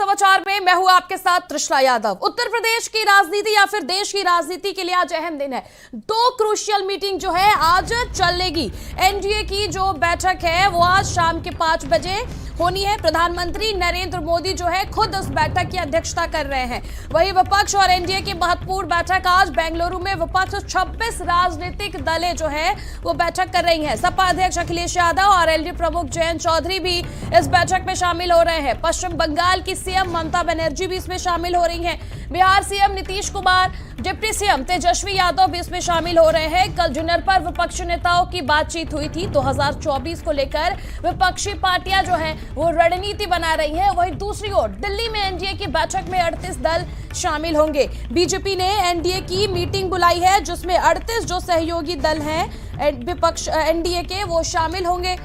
समाचार में मैं हूं आपके साथ त्रिशला यादव। उत्तर प्रदेश की राजनीति या फिर देश की राजनीति के लिए आज अहम दिन है। दो क्रूशियल मीटिंग जो है आज चलेगी। एनडीए की जो बैठक है वो आज शाम के 5 बजे होनी है। प्रधानमंत्री नरेंद्र मोदी जो है खुद इस बैठक की अध्यक्षता कर रहे हैं। वहीं विपक्ष और एनडीए की महत्वपूर्ण बैठक आज बेंगलुरु में विपक्ष 26 राजनीतिक दलें जो है वो बैठक कर रही हैं। सपा अध्यक्ष अखिलेश यादव और एलडी प्रमुख जयंत चौधरी भी इस बैठक में शामिल हो रहे हैं। पश्चिम बंगाल की सीएम ममता बनर्जी भी इसमें शामिल हो रही हैं। Bihar CM Nitish Kumar, deputy CM Tejashwi Yadav भी इसमें शामिल हो रहे हैं। कल जुन्नर पर विपक्षी नेताओं की बातचीत हुई थी। 2024 को लेकर विपक्षी पार्टियां जो है वो रणनीति बना रही है। वहीं दूसरी ओर दिल्ली में एनडीए की बैठक में 38 दल शामिल होंगे। बीजेपी ने एनडीए की मीटिंग बुलाई है जिसमें 38 जो सहयोगी दल हैं विपक्ष एनडीए के वो शामिल होंगे।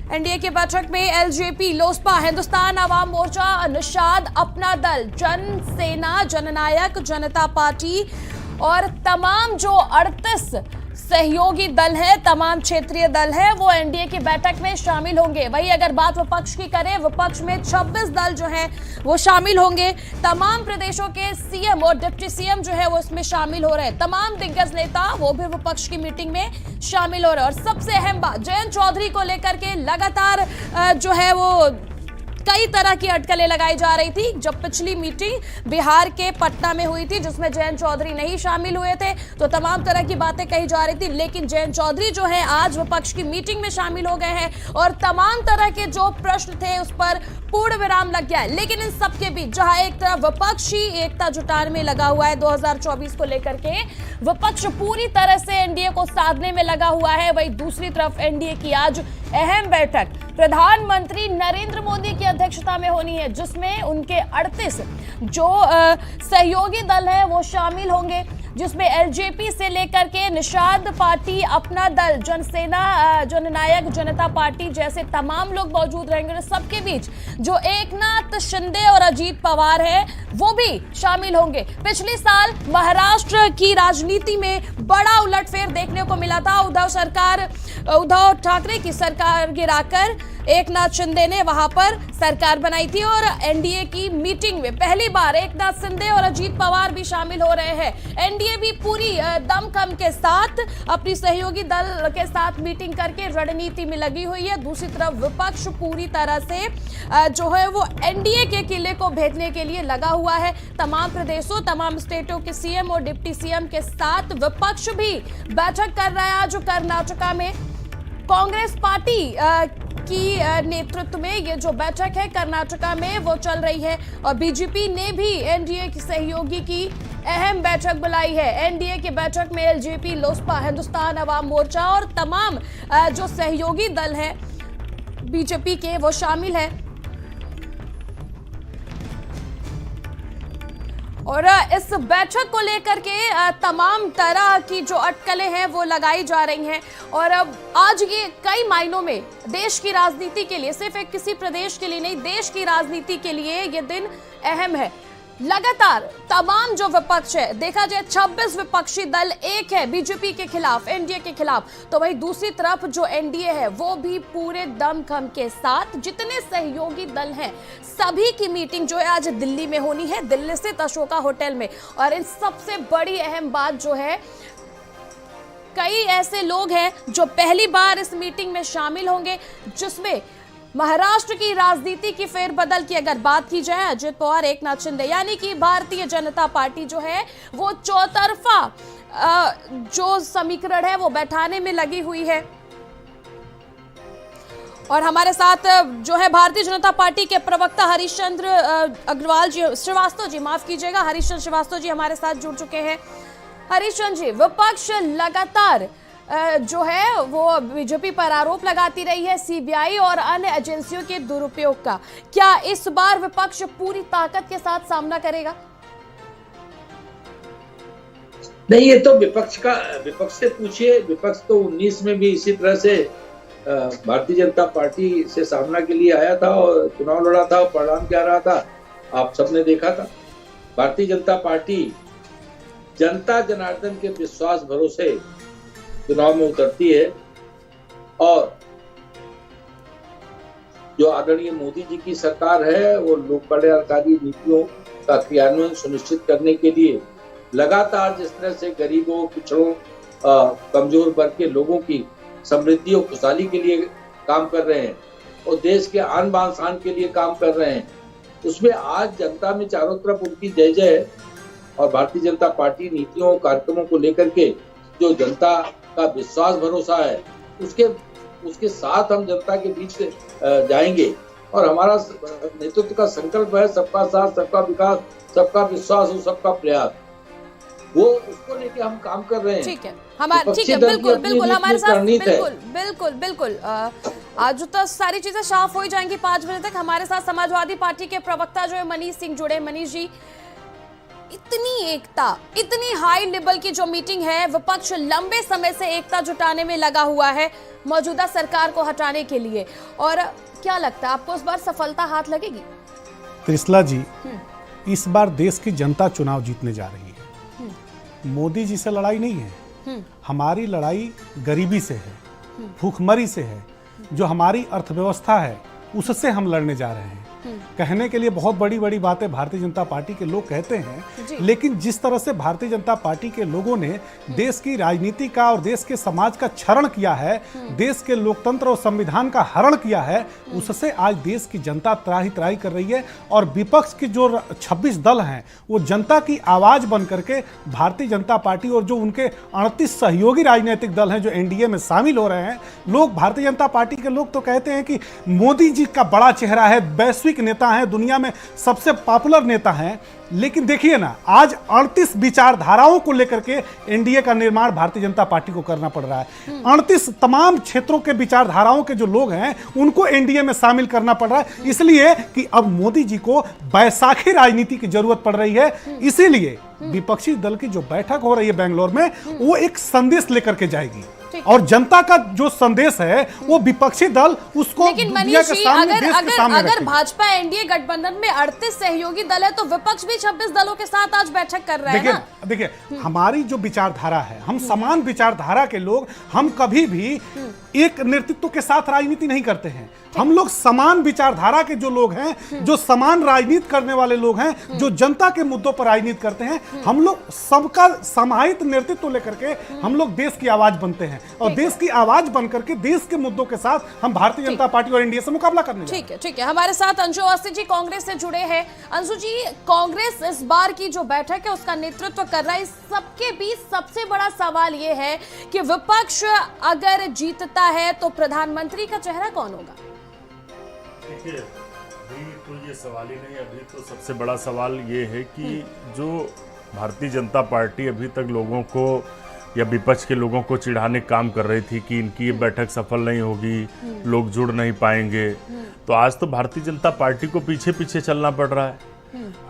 एनडीए की बैठक में एलजेपी, लोजपा, हिंदुस्तान अवाम मोर्चा, निषाद, अपना दल, जन सेना, जननायक जनता पार्टी और तमाम जो 38 सहयोगी दल है, तमाम क्षेत्रीय दल है वो एनडीए की बैठक में शामिल होंगे। वहीं अगर बात विपक्ष की करें, विपक्ष में 26 दल जो हैं वो शामिल होंगे। तमाम प्रदेशों के सीएम और डिप्टी सीएम जो है वो इसमें शामिल हो रहे हैं। तमाम दिग्गज नेता वो भी विपक्ष की मीटिंग में शामिल हो रहे हैं। और सबसे अहम बात, जयंत चौधरी को लेकर के लगातार जो है वो कई तरह की अटकलें लगाई जा रही थी। जब पिछली मीटिंग बिहार के पटना में हुई थी जिसमें जयंत चौधरी नहीं शामिल हुए थे तो तमाम तरह की बातें कही जा रही थी, लेकिन जयंत चौधरी जो है आज विपक्ष की मीटिंग में शामिल हो गए हैं और तमाम तरह के जो प्रश्न थे उस पर पूर्ण विराम लग गया है। लेकिन इन सबके बीच जहां एक तरफ विपक्षी एकता जुटाने में लगा हुआ है 2024 को लेकर के, विपक्ष पूरी तरह से एनडीए को साधने में लगा हुआ है, वहीं दूसरी तरफ एनडीए की आज अहम बैठक प्रधानमंत्री नरेंद्र मोदी की अध्यक्षता में होनी है जिसमें उनके 38 जो सहयोगी दल हैं वो शामिल होंगे, जिसमें एलजेपी से लेकर के निषाद पार्टी, अपना दल, जनसेना, जननायक जनता पार्टी जैसे तमाम लोग मौजूद रहेंगे। सबके बीच जो एकनाथ शिंदे और अजीत पवार है वो भी शामिल होंगे। पिछले साल महाराष्ट्र की राजनीति में बड़ा उलटफेर देखने को मिला था। उद्धव ठाकरे की सरकार गिराकर एकनाथ शिंदे ने वहां पर सरकार बनाई थी और एनडीए की मीटिंग में पहली बार एकनाथ शिंदे और अजीत पवार भी शामिल हो रहे हैं। एनडीए भी पूरी दमखम के साथ अपनी सहयोगी दल के साथ मीटिंग करके रणनीति में लगी हुई है। दूसरी तरफ विपक्ष पूरी तरह से जो है वो एनडीए के किले को भेदने के लिए लगा हुआ है। तमाम प्रदेशों, तमाम स्टेटों के सीएम और डिप्टी सीएम के साथ विपक्ष भी बैठक कर रहा है। आज कर्नाटका में कांग्रेस पार्टी की नेतृत्व में ये जो बैठक है कर्नाटका में वो चल रही है और बीजेपी ने भी एनडीए की सहयोगी की अहम बैठक बुलाई है। एनडीए की बैठक में एलजेपी, लोजपा, हिंदुस्तान अवाम मोर्चा और तमाम जो सहयोगी दल हैं बीजेपी के वो शामिल है। और इस बैठक को लेकर के तमाम तरह की जो अटकलें हैं वो लगाई जा रही हैं और अब आज ये कई मायनों में देश की राजनीति के लिए, सिर्फ एक किसी प्रदेश के लिए नहीं, देश की राजनीति के लिए ये दिन अहम है। लगातार तमाम जो विपक्ष है, देखा जाए 26 विपक्षी दल एक है बीजेपी के खिलाफ, एनडीए के खिलाफ, तो वही दूसरी तरफ जो एनडीए है वो भी पूरे दमखम के साथ जितने सहयोगी दल हैं सभी की मीटिंग जो है आज दिल्ली में होनी है, दिल्ली स्थित अशोका होटल में। और इन सबसे बड़ी अहम बात जो है, कई ऐसे लोग हैं जो पहली बार इस मीटिंग में शामिल होंगे जिसमें महाराष्ट्र की राजनीति की फेरबदल की अगर बात की जाए, अजित पवार, एकनाथ शिंदे यानी कि भारतीय जनता पार्टी जो है वो चौतरफा जो समीकरण है वो बैठाने में लगी हुई है। और हमारे साथ जो है भारतीय जनता पार्टी के प्रवक्ता हरीशचंद्र अग्रवाल जी, श्रीवास्तव जी, माफ कीजिएगा, हरीशचंद्र श्रीवास्तव जी हमारे साथ जुड़ चुके हैं। हरीशचंद्र जी, विपक्ष लगातार जो है वो बीजेपी पर आरोप लगाती रही है सीबीआई और अन्य एजेंसियों के दुरुपयोग का। क्या इस बार विपक्ष पूरी ताकत के साथ सामना करेगा? नहीं, ये तो विपक्ष से पूछिए। विपक्ष तो 19 में भी इसी तरह से भारतीय जनता पार्टी से सामना के लिए आया था और चुनाव लड़ा था और परिणाम क्या रहा था आप सबने देखा था। भारतीय जनता पार्टी जनता जनार्दन के विश्वास भरोसे चुनाव में उतरती है और जो आदरणीय मोदी जी की सरकार है वो लोक कल्याणकारी नीतियों का क्रियान्वयन सुनिश्चित करने के लिए लगातार जिस तरह से गरीबों, पिछड़ों, कमजोर वर्ग के लोगों की समृद्धि और खुशहाली के लिए काम कर रहे हैं और देश के आन बान शान के लिए काम कर रहे हैं, उसमें आज जनता में चारों तरफ उनकी जय जय है। और भारतीय जनता पार्टी नीतियों कार्यक्रमों को लेकर के जो जनता का विश्वास भरोसा है उसके साथ हम जनता के बीच जाएंगे और हमारा नेतृत्व का संकल्प है सबका साथ, सबका विकास, सबका विश्वास और सबका प्रयास, वो उसको लेके हम काम कर रहे हैं। ठीक है, ठीक है, बिल्कुल बिल्कुल हमारे साथ, बिल्कुल आज तो सारी चीजें साफ हो ही जाएंगी 5 बजे तक। हमारे साथ समाजवादी पार्टी के प्रवक्ता जो है मनीष सिंह जुड़े। मनीष जी, इतनी एकता, इतनी हाई लेवल की जो मीटिंग है, विपक्ष लंबे समय से एकता जुटाने में लगा हुआ है मौजूदा सरकार को हटाने के लिए, और क्या लगता है आपको इस बार सफलता हाथ लगेगी? त्रिशला जी, इस बार देश की जनता चुनाव जीतने जा रही है। मोदी जी से लड़ाई नहीं है, हमारी लड़ाई गरीबी से है, भूखमरी से है, जो हमारी अर्थव्यवस्था है उससे हम लड़ने जा रहे हैं। कहने के लिए बहुत बड़ी बड़ी बातें भारतीय जनता पार्टी के लोग कहते हैं, लेकिन जिस तरह से भारतीय जनता पार्टी के लोगों ने देश की राजनीति का और देश के समाज का क्षरण किया है, देश के लोकतंत्र और संविधान का हरण किया है, उससे आज देश की जनता त्राही त्राही कर रही है। और विपक्ष की जो 26 दल हैं वो जनता की आवाज बन करके भारतीय जनता पार्टी और जो उनके 38 सहयोगी राजनीतिक दल हैं जो एनडीए में शामिल हो रहे हैं, लोग भारतीय जनता पार्टी के लोग तो कहते हैं कि मोदी जी का बड़ा चेहरा है, वैश्विक नेता हैं, दुनिया में सबसे पॉपुलर नेता हैं। लेकिन देखिए ना, आज 38 विचारधाराओं को लेकर के एनडीए का निर्माण भारतीय जनता पार्टी को करना पड़ रहा है। 38 तमाम क्षेत्रों के विचारधाराओं के जो लोग हैं उनको एनडीए में शामिल करना पड़ रहा है, इसलिए कि अब मोदी जी को बैसाखी राजनीति की जरूरत पड़ रही है। इसीलिए विपक्षी दल की जो बैठक हो रही है बेंगलोर में, वो एक संदेश लेकर के जाएगी और जनता का जो संदेश है वो विपक्षी दल उसको दुनिया के सामने, देश के सामने अगर भाजपा एनडीए गठबंधन में 38 सहयोगी दल है तो विपक्ष भी 26 दलों के साथ आज बैठक कर रहे हैं ना। देखिए, हमारी जो विचारधारा है, हम समान विचारधारा के लोग, हम कभी भी एक नेतृत्व के साथ राजनीति नहीं करते हैं। हम लोग समान विचारधारा के जो लोग हैं, जो समान राजनीति करने वाले लोग हैं, जो जनता के मुद्दों पर राजनीति करते हैं, हम लोग सबका समाहित नेतृत्व लेकर के हम लोग देश की आवाज बनते हैं और देश की आवाज बनकर के देश के मुद्दों के साथ हम भारतीय जनता पार्टी और एनडीए से मुकाबला करने। ठीक है, हमारे साथ अंशु अवस्थी जी कांग्रेस से जुड़े हैं। अंशु जी, कांग्रेस इस बार की जो बैठक है उसका नेतृत्व कर रहा है। इस सबके बीच सबसे बड़ा सवाल यह है कि विपक्ष अगर जीतता है तो प्रधानमंत्री का चेहरा कौन होगा? देखिए, अभी तो ये सवाल ही नहीं, अभी तो सबसे बड़ा सवाल ये है कि जो भारतीय जनता पार्टी अभी तक लोगों को या विपक्ष के लोगों को चिढ़ाने काम कर रही थी कि इनकी ये बैठक सफल नहीं होगी, लोग जुड़ नहीं पाएंगे, तो आज तो भारतीय जनता पार्टी को पीछे पीछे चलना पड़ रहा है।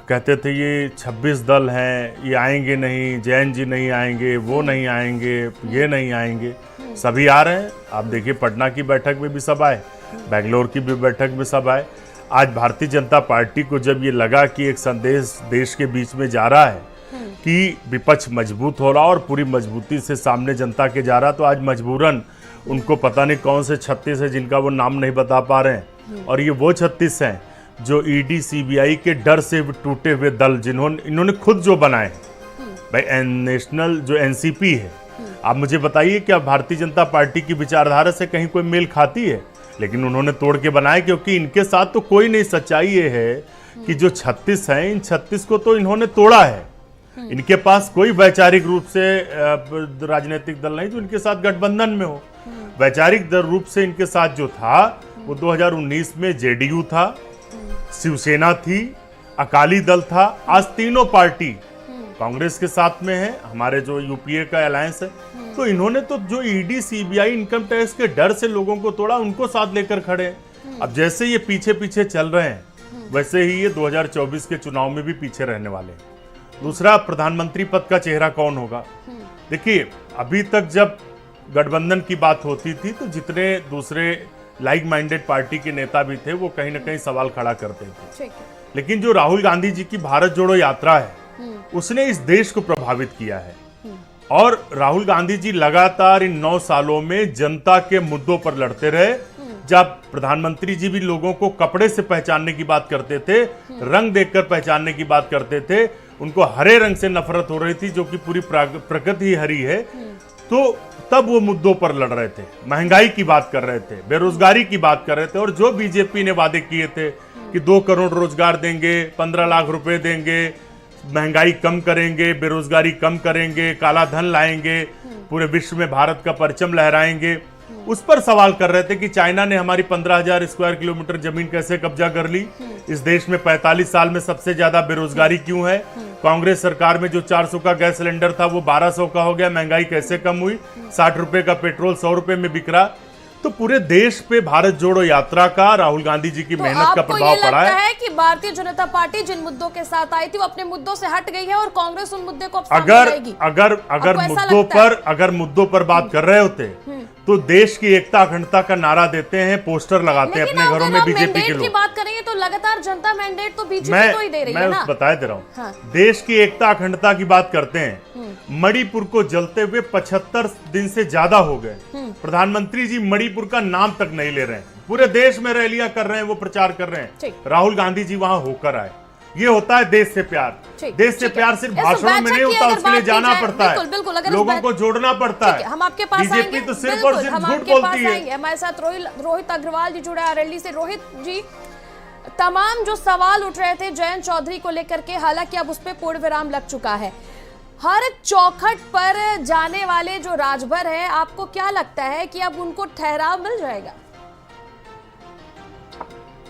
कहते थे ये 26 दल हैं, ये आएंगे नहीं, जैन जी नहीं आएंगे, वो नहीं आएंगे, ये नहीं आएंगे, सभी आ रहे हैं। आप देखिए, पटना की बैठक में भी सब आए, बेंगलोर की भी बैठक में सब आए। आज भारतीय जनता पार्टी को जब ये लगा कि एक संदेश देश के बीच में जा रहा है कि विपक्ष मजबूत हो रहा और पूरी मजबूती से सामने जनता के जा रहा, तो आज मजबूरन उनको पता नहीं कौन से 36 है जिनका वो नाम नहीं बता पा रहे हैं, और ये वो 36 हैं जो ईडी सीबीआई के डर से टूटे हुए दल इन्होंने खुद जो बनाए भाई, नेशनल जो एनसीपी है। आप मुझे बताइए, क्या भारतीय जनता पार्टी की विचारधारा से कहीं कोई मेल खाती है? लेकिन उन्होंने तोड़ के बनाए, क्योंकि इनके साथ तो कोई नहीं। सच्चाई ये है कि जो 36 हैं, इन 36 को तो इन्होंने तोड़ा है। इनके पास कोई वैचारिक रूप से राजनीतिक दल नहीं जो इनके साथ गठबंधन में हो। वैचारिक रूप से इनके साथ जो था वो 2019 में जेडीयू था, शिवसेना थी, अकाली दल था। आज तीनों पार्टी कांग्रेस के साथ में है, हमारे जो यूपीए का अलायंस है। तो इन्होंने तो जो ईडी सीबीआई इनकम टैक्स के डर से लोगों को तोड़ा, उनको साथ लेकर खड़े। अब जैसे ये पीछे पीछे चल रहे हैं, वैसे ही ये 2024 के चुनाव में भी पीछे रहने वाले हैं। दूसरा, प्रधानमंत्री पद का चेहरा कौन होगा? देखिए, अभी तक जब गठबंधन की बात होती थी तो जितने दूसरे लाइक माइंडेड पार्टी के नेता भी थे वो कहीं ना कहीं सवाल खड़ा करते थे। लेकिन जो राहुल गांधी जी की भारत जोड़ो यात्रा है, उसने इस देश को प्रभावित किया है। और राहुल गांधी जी लगातार इन 9 सालों में जनता के मुद्दों पर लड़ते रहे जब प्रधानमंत्री जी भी लोगों को कपड़े से पहचानने की बात करते थे, रंग देखकर पहचानने की बात करते थे, उनको हरे रंग से नफरत हो रही थी जो कि पूरी प्रकृति ही हरी है, तो तब वो मुद्दों पर लड़ रहे थे, महंगाई की बात कर रहे थे, बेरोजगारी की बात कर रहे थे। और जो बीजेपी ने वादे किए थे कि 2 करोड़ रोजगार देंगे, 15 लाख रुपए देंगे, महंगाई कम करेंगे, बेरोजगारी कम करेंगे, काला धन लाएंगे, पूरे विश्व में भारत का परचम लहराएंगे, उस पर सवाल कर रहे थे कि चाइना ने हमारी 15,000 स्क्वायर किलोमीटर जमीन कैसे कब्जा कर ली, इस देश में 45 साल में सबसे ज्यादा बेरोजगारी क्यों है, कांग्रेस सरकार में जो 400 का गैस सिलेंडर था वो 1200 का हो गया, महंगाई कैसे कम हुई, 60 रुपए का पेट्रोल 100 रुपए में बिक रहा। तो पूरे देश पे भारत जोड़ो यात्रा का, राहुल गांधी जी की मेहनत का प्रभाव पड़ा है। आपको ये लगता है कि भारतीय जनता पार्टी जिन मुद्दों के साथ आई थी वो अपने मुद्दों से हट गई है और कांग्रेस उन मुद्दे को अब सामने लाएगी? अगर मुद्दों पर बात कर रहे होते तो देश की एकता अखंडता का नारा देते हैं, पोस्टर लगाते हैं अपने घरों में बीजेपी के लोग। की बात करेंगे तो लगातार जनता मैंडेट तो बीजेपी को ही दे रही है ना। मैं बताए दे रहा हूँ, देश की एकता अखंडता की बात करते हैं। मणिपुर को जलते हुए 75 दिन से ज्यादा हो गए, प्रधानमंत्री जी मणिपुर का नाम तक नहीं ले रहे हैं, पूरे देश में रैलियां कर रहे हैं, वो प्रचार कर रहे हैं, राहुल गांधी जी वहां होकर आए। ये होता है देश से प्यार। देश से प्यार सिर्फ भाषणों में नहीं होता, उसके लिए जाना पड़ता है, लोगों को जोड़ना पड़ता है। हम आपके पास बीजेपी तो सिर्फ और सिर्फ झूठ बोलती है। हमारे साथ रोहित अग्रवाल जी जुड़े हैं रैली से। रोहित जी, तमाम जो सवाल उठ रहे थे जयंत चौधरी को लेकर के, हालांकि अब उस पर पूर्ण विराम लग चुका है। हर चौखट पर जाने वाले जो राजभर है, आपको क्या लगता है कि अब उनको ठहराव मिल जाएगा?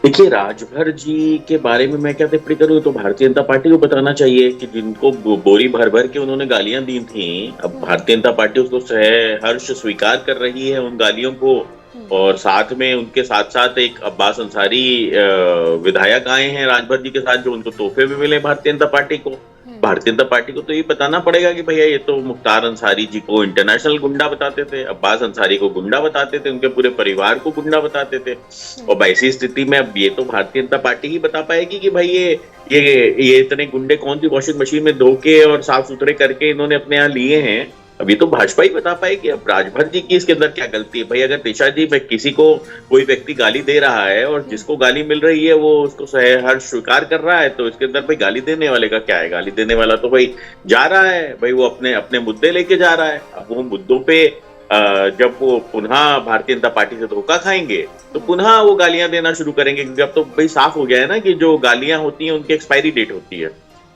देखिए, राजभर जी के बारे में मैं क्या टिप्पणी करूं, तो भारतीय जनता पार्टी को बताना चाहिए कि जिनको बोरी भर भर के उन्होंने गालियां दी थी, अब भारतीय जनता पार्टी उसको हर्ष स्वीकार कर रही है उन गालियों को। और साथ में उनके साथ साथ एक अब्बास अंसारी विधायक आए हैं राजभर जी के साथ, जो उनको तोहफे भी मिले भारतीय जनता पार्टी को। भारतीय जनता पार्टी को तो ये बताना पड़ेगा कि भैया ये तो मुख्तार अंसारी जी को इंटरनेशनल गुंडा बताते थे, अब्बास अंसारी को गुंडा बताते थे, उनके पूरे परिवार को गुंडा बताते थे। और ऐसी स्थिति में अब ये तो भारतीय जनता पार्टी ही बता पाएगी कि भाई ये इतने गुंडे कौन सी वॉशिंग मशीन में धो के और साफ सुथरे करके इन्होंने अपने यहाँ लिए हैं। अब ये तो भाजपा ही बता पाएगी। अब राजभर जी की इसके अंदर क्या गलती है? भाई अगर निशा जी में किसी को कोई व्यक्ति गाली दे रहा है और जिसको गाली मिल रही है वो उसको हर्ष स्वीकार कर रहा है, तो इसके अंदर भाई गाली देने वाले का क्या है? गाली देने वाला तो भाई जा रहा है, भाई वो अपने अपने मुद्दे लेके जा रहा है। अब वो मुद्दों पे जब वो पुनः भारतीय जनता पार्टी से धोखा खाएंगे तो पुनः वो गालियां देना शुरू करेंगे, क्योंकि अब तो भाई साफ हो गया है ना कि जो गालियां होती हैं उनकी एक्सपायरी डेट होती है।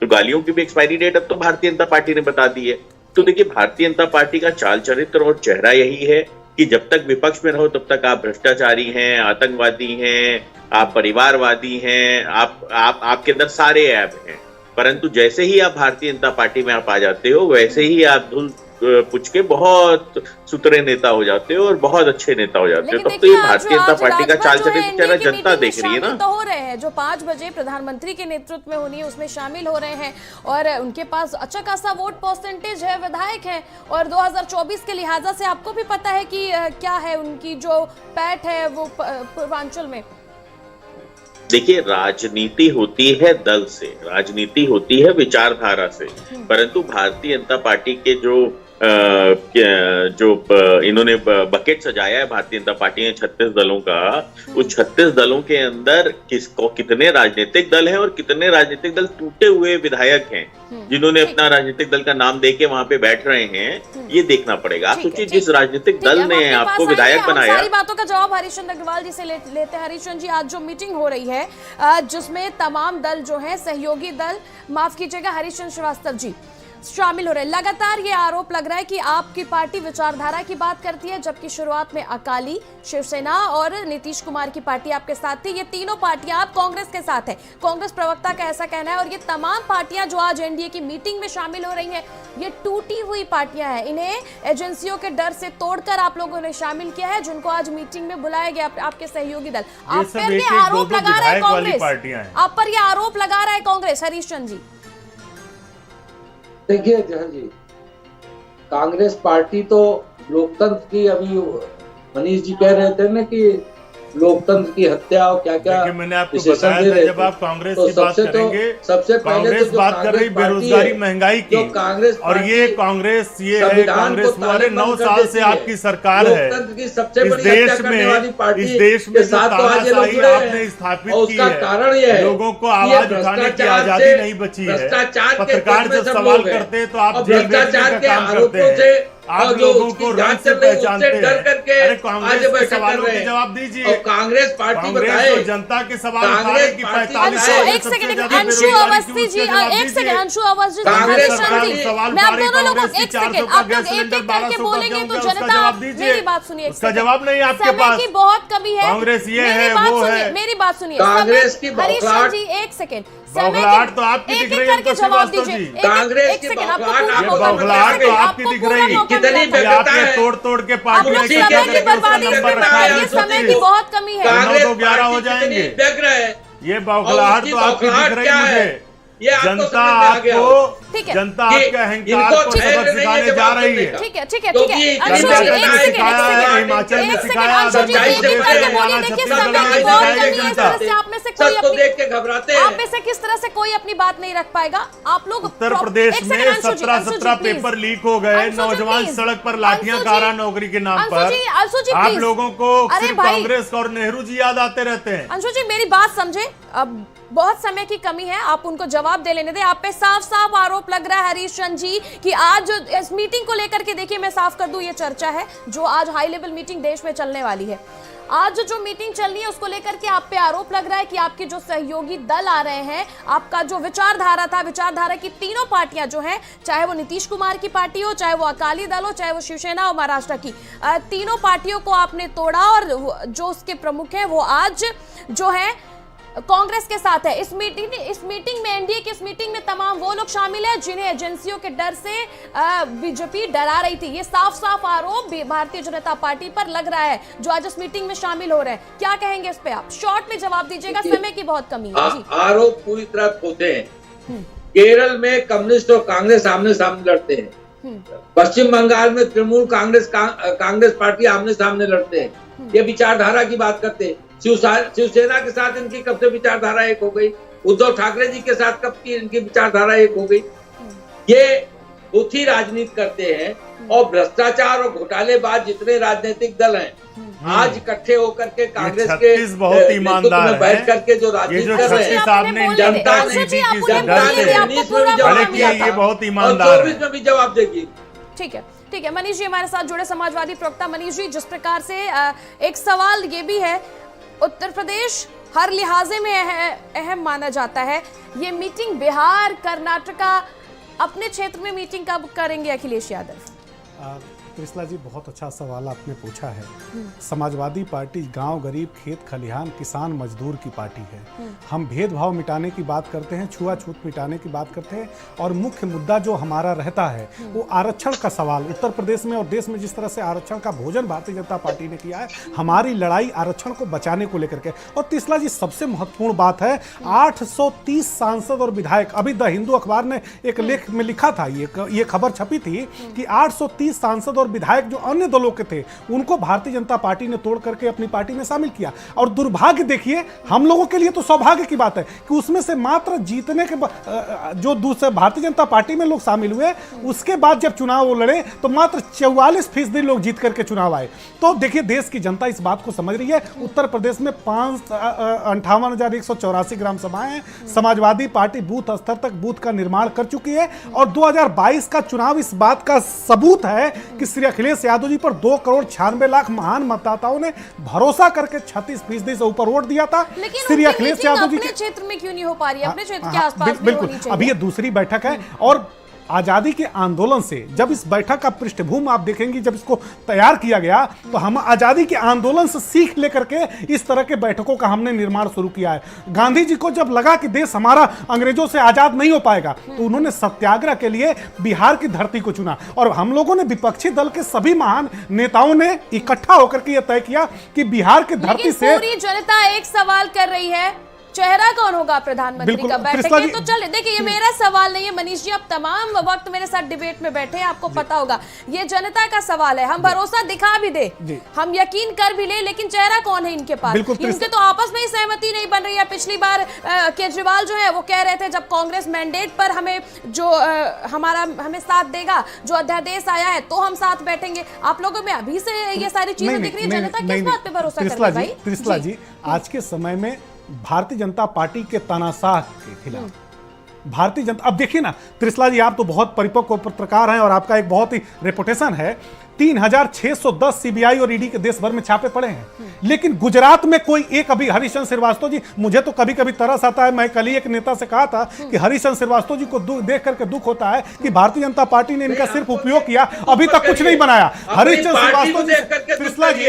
तो गालियों की भी एक्सपायरी डेट अब तो भारतीय जनता पार्टी ने बता दी है। तो देखिए, भारतीय जनता पार्टी का चाल चरित्र और चेहरा यही है कि जब तक विपक्ष में रहो तब तक आप भ्रष्टाचारी हैं, आतंकवादी हैं, आप परिवारवादी हैं, आपके अंदर सारे ऐब हैं। परंतु जैसे ही आप भारतीय जनता पार्टी में आप आ जाते हो, वैसे ही आप धुल पुछ के बहुत सुतरे नेता हो जाते हो और बहुत अच्छे नेता हो जाते हो। तब तो ये भारतीय जनता पार्टी का चाल चरित्र जनता देख रही है ना। तो हो रहे हैं जो 5 बजे प्रधानमंत्री के नेतृत्व में होनी है उसमें शामिल हो रहे हैं और उनके पास अच्छा खासा वोट परसेंटेज है, विधायक है, और 2024 के लिहाजा से आपको भी पता है कि क्या है उनकी जो पैठ है वो पूर्वांचल में। देखिए, राजनीति होती है दल से, राजनीति होती है विचारधारा से, परंतु भारतीय जनता पार्टी के जो इन्होंने बकेट सजाया है भारतीय जनता पार्टी ने 36 दलों का, उस 36 दलों के अंदर कितने राजनीतिक दल हैं और कितने राजनीतिक दल टूटे हुए विधायक हैं जिन्होंने अपना राजनीतिक दल का नाम देके वहां पे बैठ रहे हैं, ये देखना पड़ेगा। आप सोचिए, जिस राजनीतिक दल ने आपको विधायक बनाया। सारी बातों का जवाब हरिश्चंद्र अग्रवाल जी से लेते हैं। हरिश्चंद्र जी, आज जो मीटिंग हो रही है जिसमें तमाम दल जो है, सहयोगी दल, माफ कीजिएगा, हरिश्चंद्र श्रीवास्तव जी शामिल हो रहे हैं। लगातार ये आरोप लग रहा है कि आपकी पार्टी विचारधारा की बात करती है, जबकि शुरुआत में अकाली, शिवसेना और नीतीश कुमार की पार्टी आपके साथ थी। ये तीनों पार्टियां आप कांग्रेस के साथ है। कांग्रेस प्रवक्ता का ऐसा कहना है। और ये तमाम पार्टियां जो आज एनडीए की मीटिंग में शामिल हो रही हैं, ये टूटी हुई पार्टियां हैं। इन्हें एजेंसियों के डर से तोड़कर आप लोगों ने शामिल किया है, जिनको आज मीटिंग में बुलाया गया आपके सहयोगी दल। आप पर ये आरोप लगा रहा है कांग्रेस, आप पर ये आरोप लगा रहा है कांग्रेस, हरीशचंद्र जी। देखिए जहन जी, कांग्रेस पार्टी तो लोकतंत्र की, अभी मनीष जी कह रहे थे ना कि लोकतंत्र की हत्या और क्या क्या देखिए, मैंने आपको बताया था जब आप कांग्रेस की बात करेंगे, सबसे पहले कांग्रेस बात कर रही बेरोजगारी महंगाई की, और ये कांग्रेस ये है, कांग्रेस वाले 9 साल से आपकी सरकार है। इस देश में जो तानाशाही आपने स्थापित की है, लोगों को आवाज उठाने की आजादी नहीं बची है। पत्रकार जब सवाल करते हैं तो आप जेल भेजने का काम करते हैं, आप लोगों को रंग से पहचानते हैं। अरे कांग्रेस के सवालों के जवाब दीजिए। कांग्रेस पार्टी कांग्रेस तो जनता के सवाल उठा रही कि 45 एक सेकंड, अंशु अवस्थी जी, एक सेकंड, अंशु अवस्थी जी, मैं आप दोनों लोगों एक सेकंड, आप लोग एक एक करके बोलेंगे तो जनता, मेरी बात सुनिए, उसका जवाब नहीं आपके पास। समय की बहुत कमी है, कांग्रेस ये है वो है, मेरी बात सुनिए, कांग्रेस की हरीश जी एक सेकंड, बौखलाहट तो आपकी दिख रही है, जवाब दीजिए, कांग्रेस की बौखलाहट तो आपकी दिख रही है, कितनी तोड़ तोड़ के पार्टी समय की बहुत कमी है, 9-11 हो जाएंगे। ये बौखलाहट तो आपकी दिख रही है मुझे। जनता आपको, जनता आपके अहंकार को सबक सिखाने जा रही है। ठीक है, ठीक है, ठीक है, अंशु जी एक सेकंड, हिमाचल में सिखाया, अंशु जी एक एक करके बोलिए, देखिए समय की बहुत कमी है, इस तरह से आप में से कोई सबको देख के घबराते हैं। आप में से किस तरह से कोई अपनी बात नहीं रख पाएगा। आप लोग उत्तर प्रदेश में 17 पेपर लीक हो गए, नौजवान सड़क पर लाठियां खा रहा नौकरी के नाम पर। आप लोगों को सिर्फ कांग्रेस और नेहरू जी याद आते रहते हैं। अंशु जी मेरी बात समझे, अब बहुत समय की कमी है, आप उनको जवाब दे लेने दें। आप पे साफ साफ आरोप लग रहा है हरीश चंद्र जी कि आज इस मीटिंग को लेकर के, देखिए मैं साफ कर दूं, ये चर्चा है जो आज हाई लेवल मीटिंग देश में चलने वाली है। आज जो मीटिंग चल रही है उसको लेकर के आप पे आरोप लग रहा है कि आपके जो सहयोगी दल आ रहे हैं, आपका जो विचारधारा था, विचारधारा की तीनों पार्टियां जो हैं, चाहे वो नीतीश कुमार की पार्टी हो, चाहे वो अकाली दल हो, चाहे वो शिवसेना हो महाराष्ट्र की, तीनों पार्टियों को आपने तोड़ा और जो उसके प्रमुख हैं वो आज जो है कांग्रेस के साथ है। इस मीटिंग में, एनडीए की इस मीटिंग में तमाम वो लोग शामिल हैं जिन्हें एजेंसियों के डर से बीजेपी डरा रही थी। ये साफ साफ आरोप भारतीय जनता पार्टी पर लग रहा है जो आज इस मीटिंग में शामिल हो रहे हैं। क्या कहेंगे इस पे आप? शॉर्ट में जवाब दीजिएगा, समय की बहुत कमी है जी। आरोप पूरी तरह होते हैं। केरल में कम्युनिस्ट और कांग्रेस आमने सामने लड़ते हैं, पश्चिम बंगाल में तृणमूल कांग्रेस पार्टी आमने सामने लड़ते हैं। ये विचारधारा की बात करते हैं। शिवसेना के साथ इनकी कब से विचारधारा एक हो गई, उद्धव ठाकरे जी के साथ कब की इनकी विचारधारा एक हो गई। ये बुद्धि राजनीति करते हैं और भ्रष्टाचार और घोटालेबाज जितने राजनीतिक दल हैं आज इकट्ठे होकर के कांग्रेस के बहुत ईमानदार में बैठ करके जो राजनीति कर रहे हैं, जनता ये बहुत ईमानदार है। 24 में भी जवाब देगी। ठीक है, ठीक है। मनीष जी हमारे साथ जुड़े, समाजवादी प्रवक्ता मनीष जी। जिस प्रकार से एक सवाल ये भी है, उत्तर प्रदेश हर लिहाजे में अहम माना जाता है। ये मीटिंग बिहार, कर्नाटका, अपने क्षेत्र में मीटिंग कब करेंगे अखिलेश यादव? त्रिशला जी बहुत अच्छा सवाल आपने पूछा है। समाजवादी पार्टी गांव, गरीब, खेत खलिहान, किसान, मजदूर की पार्टी है। हम भेदभाव मिटाने की बात करते हैं, छुआछूत मिटाने की बात करते हैं, और मुख्य मुद्दा जो हमारा रहता है वो आरक्षण का सवाल। उत्तर प्रदेश में और देश में जिस तरह से आरक्षण का भोजन भारतीय जनता पार्टी ने किया है, हमारी लड़ाई आरक्षण को बचाने को लेकर के। और त्रिशला जी सबसे महत्वपूर्ण बात है, 830 सांसद और विधायक, अभी द हिंदू अखबार ने एक लेख में लिखा था, ये खबर छपी थी कि 830 सांसद और विधायक जो अन्य दलों के थे उनको भारतीय जनता पार्टी ने तोड़ करके अपनी पार्टी में शामिल किया। और दुर्भाग्य देखिए, हम लोगों के लिए तो सौभाग्य की बात है कि उसमें से मात्र जीतने के जो दूसरे भारतीय जनता पार्टी में लोग शामिल हुए, उसके बाद जब चुनाव वो लड़े तो मात्र 44% लोग जीत करके चुनाव आए। तो देखिए देश की जनता इस बात को समझ रही है। उत्तर प्रदेश में 58,184 ग्राम सभाएं हैं। समाजवादी पार्टी बूथ स्तर तक बूथ का निर्माण कर चुकी है और 2022 का चुनाव इस बात का सबूत है कि श्री अखिलेश यादव जी पर 2,96,00,000 महान मतदाताओं ने भरोसा करके 36% से ऊपर वोट दिया था। श्री अखिलेश यादव जी के क्षेत्र में क्यों नहीं हो पा रही है? अपने क्षेत्र के आसपास बिल्कुल, अभी ये दूसरी बैठक है। और आजादी के आंदोलन से जब इस बैठक का पृष्ठभूमि आप देखेंगे, जब इसको तैयार किया गया तो हम आजादी के आंदोलन से सीख लेकर के इस तरह के बैठकों का हमने निर्माण शुरू किया है। गांधी जी को जब लगा कि देश हमारा अंग्रेजों से आजाद नहीं हो पाएगा तो उन्होंने सत्याग्रह के लिए बिहार की धरती को चुना और हम लोगों ने विपक्षी दल के सभी महान नेताओं ने इकट्ठा होकर के यह तय किया कि बिहार की धरती से पूरी जनता एक सवाल कर रही है, चेहरा कौन होगा प्रधानमंत्री बिल्कुल, का? बैठक कृष्णा है जी- तो चले, देखिए ये मेरा सवाल नहीं है मनीष जी, अब तमाम वक्त मेरे साथ डिबेट में बैठे हैं, आपको पता होगा ये जनता का सवाल है। हम भरोसा दिखा भी दे, हम यकीन कर भी ले, लेकिन चेहरा कौन है इनके पास? बिल्कुल, इनके तो आपस में ही सहमति नहीं बन रही है। पिछली बार केजरीवाल जो है वो कह रहे थे जब कांग्रेस मैंडेट पर हमें जो हमें साथ देगा, जो अध्यादेश आया है तो हम साथ बैठेंगे। आप लोगों में अभी से ये सारी चीजें दिख रही है, जनता किस बात पे भरोसा कर रही है भाई? त्रिशला जी, आज के समय में भारतीय जनता पार्टी के तानाशाह के खिलाफ भारतीय जनता, अब देखिए ना त्रिशला जी, आप तो बहुत परिपक्व पत्रकार हैं और आपका एक बहुत ही रेपुटेशन है। 3610 सीबीआई और ईडी के देश भर में छापे पड़े हैं, लेकिन गुजरात में कोई एक, अभी हरिशंकर श्रीवास्तव जी, मुझे तो कभी कभी तरस आता है। मैं कल ही एक नेता से कहा था कि हरिशंकर श्रीवास्तव जी को देख करके दुख होता है कि भारतीय जनता पार्टी ने इनका सिर्फ उपयोग किया, अभी तक कुछ नहीं बनाया। हरिशंकर श्रीवास्तव जी, त्रिशला जी,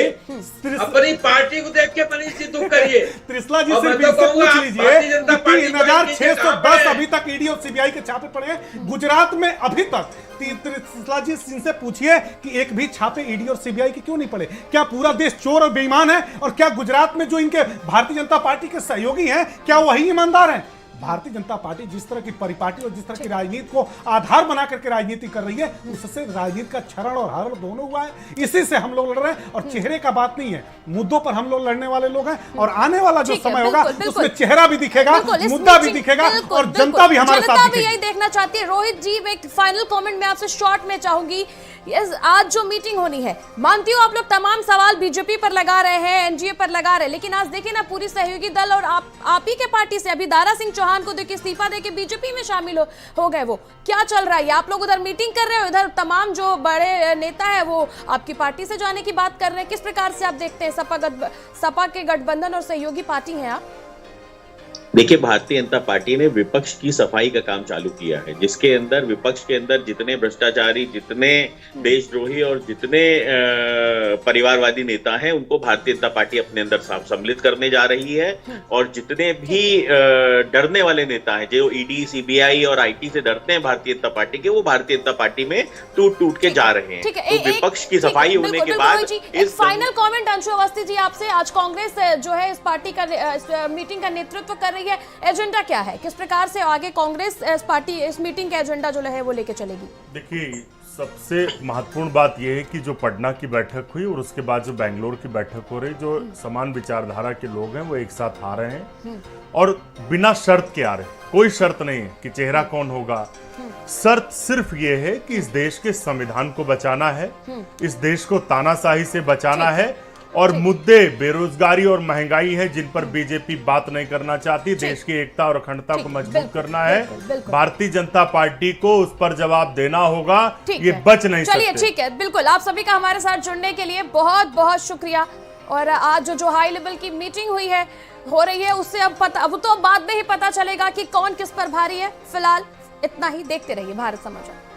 अपनी पार्टी को देख के मनीष जी दुख करिए। त्रिशला जी सिर्फ इनसे पूछ लीजिए, 3610 अभी तक ईडी और सीबीआई के छापे पड़े हैं गुजरात में अभी तक। त्रिशला जी इनसे पूछिए कि एक भी छापे ईडी और सीबीआई के क्यों नहीं पड़े? क्या पूरा देश चोर और बेईमान है? और क्या गुजरात में जो इनके भारतीय जनता पार्टी के सहयोगी हैं, क्या वही ईमानदार हैं? भारतीय जनता पार्टी जिस तरह की परिपाटी और जिस तरह की राजनीति को आधार बना करके राजनीति कर रही है, उससे राजनीति का क्षरण और हरण दोनों हुआ है। इसी से हम लोग लड़ रहे हैं, और चेहरे का बात नहीं है, मुद्दों पर हम लोग लड़ने वाले लोग हैं। और आने वाला जो समय होगा उसमें चेहरा भी दिखेगा, मुद्दा भी दिखेगा, और जनता भी हमारे साथ दिखेगी। यही देखना चाहती है। रोहित जी, एक फाइनल कमेंट मैं आपसे शॉर्ट में चाहूंगी। आज जो मीटिंग होनी है, मानती हूँ आप लोग तमाम सवाल बीजेपी पर लगा रहे हैं, एनडीए पर लगा रहे हैं, लेकिन आज देखिए ना पूरी सहयोगी दल और आप ही के पार्टी से अभी दारा सिंह चौहान को देखिए इस्तीफा देके बीजेपी में शामिल हो गए। वो क्या चल रहा है? आप लोग उधर मीटिंग कर रहे हो, इधर तमाम जो बड़े नेता है वो आपकी पार्टी से जाने की बात कर रहे हैं। किस प्रकार से आप देखते हैं सपा के गठबंधन और सहयोगी पार्टी है आप? देखिए, भारतीय जनता पार्टी ने विपक्ष की सफाई का काम चालू किया है, जिसके अंदर विपक्ष के अंदर जितने भ्रष्टाचारी, जितने देशद्रोही और जितने परिवारवादी नेता हैं, उनको भारतीय जनता पार्टी अपने अंदर सम्मिलित करने जा रही है। और जितने भी डरने वाले नेता हैं, जो ईडी, सीबीआई और आईटी से डरते हैं भारतीय जनता पार्टी के, वो भारतीय जनता पार्टी में टूट के जा रहे हैं। तो विपक्ष की सफाई होने के बाद एक फाइनल कमेंट अंशु अवस्थी जी आपसे। आज कांग्रेस जो है इस पार्टी का मीटिंग का नेतृत्व कर रही है, एजेंडा क्या है? किस प्रकार से आगे कांग्रेस इस मीटिंग का एजेंडा जो है वो लेके चलेगी? देखिए, सबसे महत्वपूर्ण बात यह है कि जो पटना की बैठक हुई और उसके बाद जो बेंगलोर की बैठक हो रही, जो समान विचारधारा के लोग हैं वो एक साथ आ रहे हैं और बिना शर्त के आ रहे हैं। कोई शर्त नहीं है कि चेहरा कौन होगा। शर्त सिर्फ ये है कि इस देश के संविधान को बचाना है, इस देश को तानाशाही से बचाना है, और मुद्दे बेरोजगारी और महंगाई है जिन पर बीजेपी बात नहीं करना चाहती। देश की एकता और अखंडता को मजबूत करना है। भारतीय जनता पार्टी को उस पर जवाब देना होगा, ये बच नहीं सकते। चलिए ठीक है, बिल्कुल। आप सभी का हमारे साथ जुड़ने के लिए बहुत बहुत शुक्रिया। और आज जो हाई लेवल की मीटिंग हुई है, हो रही है, उससे अब तो बाद में ही पता चलेगा कि कौन किस पर भारी है। फिलहाल इतना ही, देखते रहिए भारत समाचार।